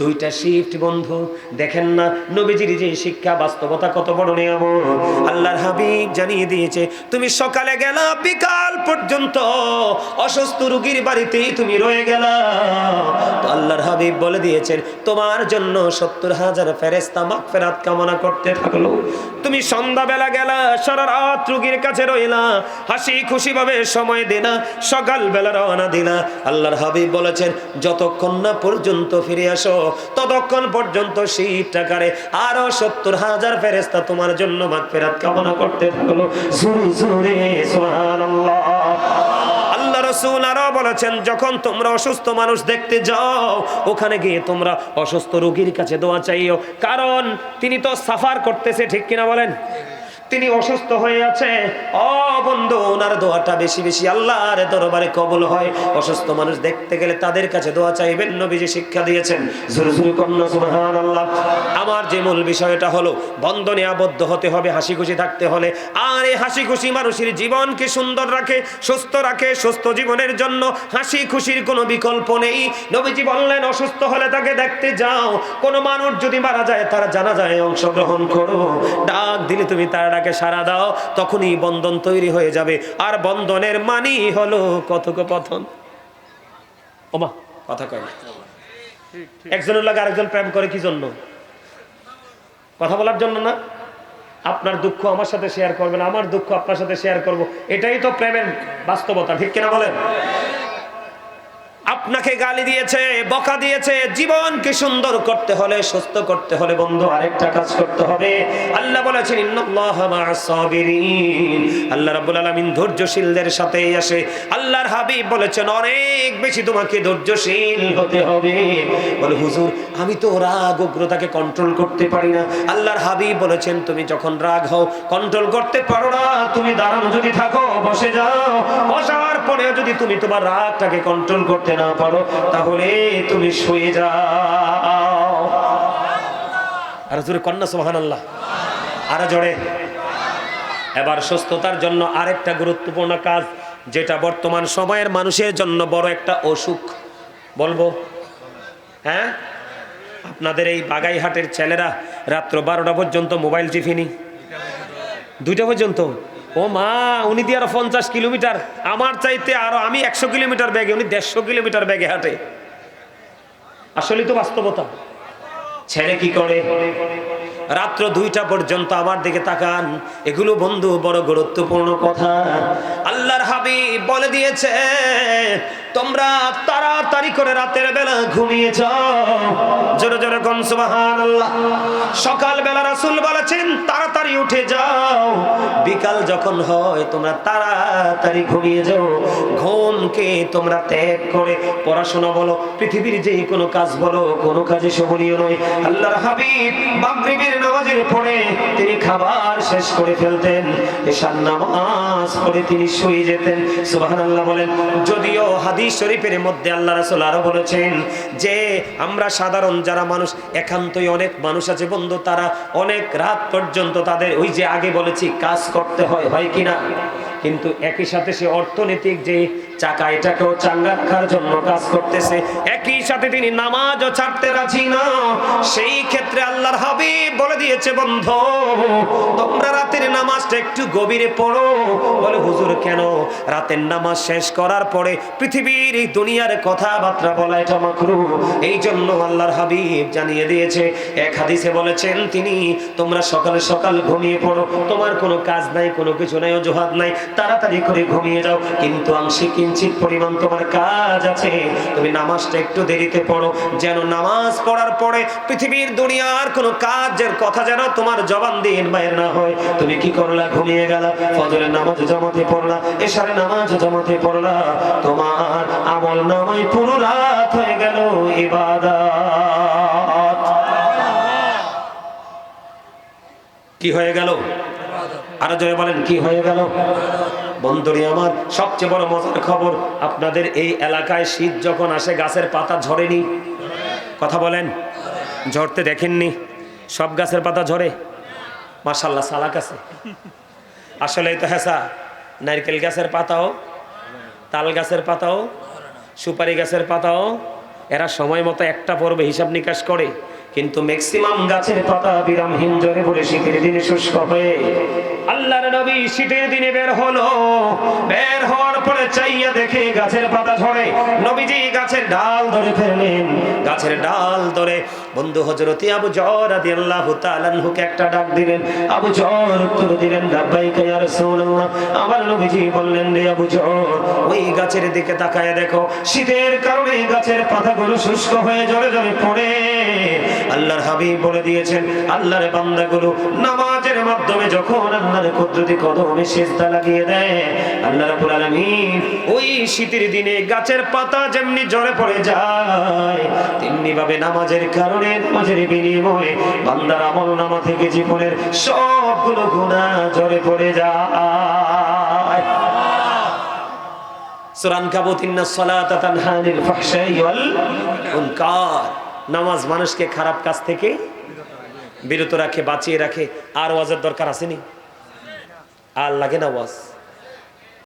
দুইটা শিফট বন্ধু, দেখেন না নবীজির যে শিক্ষা, বাস্তবতা কত বড় নিয়ামত। আল্লাহর হাবিব জানিয়ে দিয়েছে, তুমি সকালে গেলা, বিকাল পর্যন্ত অসুস্থ রোগীর বাড়িতেই তুমি রয়ে গেলা, তো আল্লাহর হাবিব বলে দিয়েছেন তোমার জন্য 70,000 ফেরেশতা মাগফিরাত কামনা করতে থাকলো। তুমি সন্ধ্যাবেলা গেলা, সারা রাত রোগীর কাছে রইলা, হাসি খুশি ভাবে সময় দিলা, সকালবেলা রওনা দিলা। আল্লাহর হাবিব বলেছেন যতক্ষণ না পর্যন্ত ফিরে আসো ততক্ষণ পর্যন্ত সেই টাকারে আরো 70,000 ফেরেশতা তোমার জন্য মাগফিরাত কামনা করতে থাকলো। জোরে জোরে সুবহানাল্লাহ। আল্লাহ রাসূল আরো বলেছেন যখন তোমরা অসুস্থ মানুষ দেখতে যাও, ওখানে গিয়ে তোমরা অসুস্থ রোগীর কাছে দোয়া চাইও, কারণ তিনি তো সাফার করতেছে, ঠিক কিনা বলেন? তিনি অসুস্থ হয়ে আছে, ও বন্ধু ওনার দোয়াটা বেশি বেশি আল্লাহর দরবারে কবুল হয়। অসুস্থ মানুষ দেখতে গেলে তাদের কাছে দোয়া চাইবেন, নবীজি শিক্ষা দিয়েছেন। জোরে জোরে কন্যা সুবহানাল্লাহ। আমার যে মূল বিষয়টা হলো বন্ধনে আবদ্ধ হতে হবে হাসি খুশি থাকতে হলে। আর এই হাসি খুশি মানুষের জীবনকে সুন্দর রাখে, সুস্থ রাখে। সুস্থ জীবনের জন্য হাসি খুশির কোনো বিকল্প নেই। নবীজি বললেন অসুস্থ হলে তাকে দেখতে যাও, কোনো মানুষ যদি মারা যায় তার জানাজায় অংশগ্রহণ করো, ডাক দিলে তুমি তার ডাকে সাড়া দাও, তখনই বন্ধন তৈরি হয়ে যাবে। আর বন্ধনের মানি হলো কথোপকথন। ওমা কথা কয় না, একজনের লাগে আরেকজন প্রেম করে কি জন্য? কথা বলার জন্য না? আপনার দুঃখ আমার সাথে শেয়ার করবেন, আমার দুঃখ আপনার সাথে শেয়ার করব, এটাই তো প্রেমের বাস্তবতা, ঠিক কিনা বলেন? আপনাকে গালি দিয়েছে, বকা দিয়েছে, জীবনকে সুন্দর করতে হলে, সুস্থ করতে হলে বন্ধু আরেকটা কাজ করতে হবে। আল্লাহ বলেছেন ইন্নাল্লাহা মা'আস সাবিরিন, আল্লাহ রাব্বুল আলামিন ধৈর্যশীলদের সাথেই আসে। আল্লাহর হাবিব বলেছেন অনেক বেশি তোমাকে ধৈর্যশীল হতে হবে। বলে হুজুর আমি তো রাগ উগ্রতাকে কন্ট্রোল করতে পারি না। আল্লাহর হাবিব বলেছেন তুমি যখন রাগ হও, কন্ট্রোল করতে পারো না, তুমি দাঁড়ানো যদি থাকো, বসে যাও, বসার পরে যদি তুমি তোমার রাগটাকে কন্ট্রোল করতে না পারো তাহলে তুমি শুয়ে যাও। আর জোরে কন্যা সুবহানাল্লাহ, আরো জোরে। এবার সুস্থতার জন্য আরেকটা গুরুত্বপূর্ণ কাজ, যেটা বর্তমান সময়ের মানুষের জন্য বড় একটা অসুখ, বলবো? হ্যাঁ, আপনাদের এই বাগাইহাটের ছেলেরা রাত্র 12টা পর্যন্ত মোবাইল টিফিনি, 2টা পর্যন্ত। ও মা, উনি দিয়ে আরো 50 কিলোমিটার, আমার চাইতে আরো, আমি 100 কিলোমিটার ব্যাগে, উনি 150 কিলোমিটার ব্যাগে হাঁটে। আসলে তো বাস্তবতা। ছেলে কি করে রাত্র 2টা পর্যন্ত আমার দিকে তাকান। এগুলো বন্ধু বড় গুরুত্বপূর্ণ কথা। আল্লাহর হাবিব বলে দিয়েছে তোমরা তাড়াতাড়ি করে রাতের বেলা ঘুমিয়ে যাও। জোরে জোরে কোন সুবহানাল্লাহ। সকাল বেলা রাসূল বলেছেন তাড়াতাড়ি উঠে যাও, বিকাল যখন হয় তোমরা তাড়াতাড়ি ঘুমিয়ে যাও। ঘুমকে তোমরা ত্যাগ করে পড়াশোনা বলো, পৃথিবীর যে কোনো কাজ বলো, কোনো কাজে শোভনীয় নয়। আল্লাহর হাবিব মাগরিবের নামাজের পরে তিনি খাবার শেষ করে ফেলতেন, এশার নামাজ পড়ে তিনি শুয়ে যেতেন। সুবহানাল্লাহ বলেন। যদিও হাদিস শরীফের মধ্যে আল্লাহ রাসূল আরো বলেছেন যে আমরা সাধারণ যারা মানুষ, একান্তই অনেক মানুষ আছে বন্ধু, তারা অনেক রাত পর্যন্ত তাদের ওই যে আগে বলেছি কাজ করতে হয়, হয় কিনা? কিন্তু একই সাথে সে অর্থনৈতিক যে চাকা, এটাকেও চাঙ্গা রাখার জন্য কাজ করতেছে, একই সাথে তিনি নামাজও ছাড়তে রাজি না। সেই ক্ষেত্রে আল্লাহর হাবিব বলে দিয়েছে বন্ধু তোমরা রাতের নামাজটা একটু গভীরে পড়ো। বলে হুজুর কেন? রাতের নামাজ শেষ করার পরে পৃথিবীর এই দুনিয়ার কথাবার্তা বলা এটা মাকরুহ। এই জন্য আল্লাহর হাবিব জানিয়ে দিয়েছে, এক হাদিসে বলেছেন তিনি তোমরা সকালে সকাল ঘুমিয়ে পড়ো, তোমার কোনো কাজ নাই, কোনো কিছু নাই, অজুহাত নাই, তাড়াতাড়ি করে ঘুমিয়ে যাও। কিন্তু আংশিক কিঞ্চিত পরিমাণ তোমার কাজ আছে, তুমি নামাজটা একটু দেরিতে পড়ো, যেন নামাজ পড়ার পরে পৃথিবীর দুনিয়ার কোনো কাজের কথা যেন তোমার জবান দিয়ে বাইর না হয়। তুমি কি করলা? ঘুমিয়ে গেলা, ফজরের নামাজ জামাতে পড়লা, এশারের নামাজ জামাতে পড়লা, তোমার আমল নামায় পুরো রাত হয়ে গেল ইবাদত। কি হয়ে গেল? আরো জোরে বলেন কি হয়ে গেল? বন্ধুরি আমার, সবচেয়ে বড় মজার খবর, আপনাদের এই এলাকায় শীত যখন আসে গাছের পাতা ঝরেনি? কথা বলেন, ঝরতে দেখেননি? সব গাছের পাতা ঝরে? মাশাআল্লাহ, সালাক আছে। আসলে তো হেসা, নারকেল গাছের পাতাও, তাল গাছের পাতাও, সুপারি গাছের পাতাও, এরা সময় মতো একটা পর্বে হিসাব নিকাশ করে, কিন্তু ম্যাক্সিমাম গাছের পাতা বিরামহীন জ্বরে পড়ে শীতের দিনে শুষ্ক হয়ে। আল্লাহর নবী শীতের দিনে বের হলো, বের হওয়ার পরে চাইয়া দেখে গাছের পাতা ঝরে। নবীজি গাছের ডাল ধরে ফেললেন, গাছের ডাল ধরে বন্ধু হযরতে আবু যর রাদিয়াল্লাহু তাআলা আনহুকে একটা ডাক দিলেন। আবু যর উত্তর দিলেন, লাব্বাইকা ইয়া রাসূলুল্লাহ। আমার নবীজি বললেন, রে আবু যর, ওই গাছের দিকে তাকায় দেখো, শীতের কারণে গাছের পাতাগুলো শুষ্ক হয়ে ঝরে ঝরে পড়ে। আল্লাহর হাবিব বলে দিয়েছেন, আল্লাহর বান্দাগুলো নামাজের মাধ্যমে যখন আল্লাহর কুদরতি কদমে সিজদা লাগিয়ে দেয়, আল্লাহ রাব্বুল আলামিন ওই শীতের দিনে গাছের পাতা যেমনি ঝরে পড়ে যায়, তেমনি ভাবে নামাজের কারণে, নামাজের বিনিময়ে বান্দার আমলনামা থেকে জীবনের সবগুলো গুনাহ ঝরে পড়ে যায়। সূরা আনকাবুত, ইন্নাস সালাতা তানহা আনিল ফাহশাই ওয়াল মুনকার। নামাজ মানুষকে খারাপ কাজ থেকে বিরত রাখে, বাঁচিয়ে রাখে। আর ওয়াজের দরকার আসেনি? আর লাগে না ওয়াজ?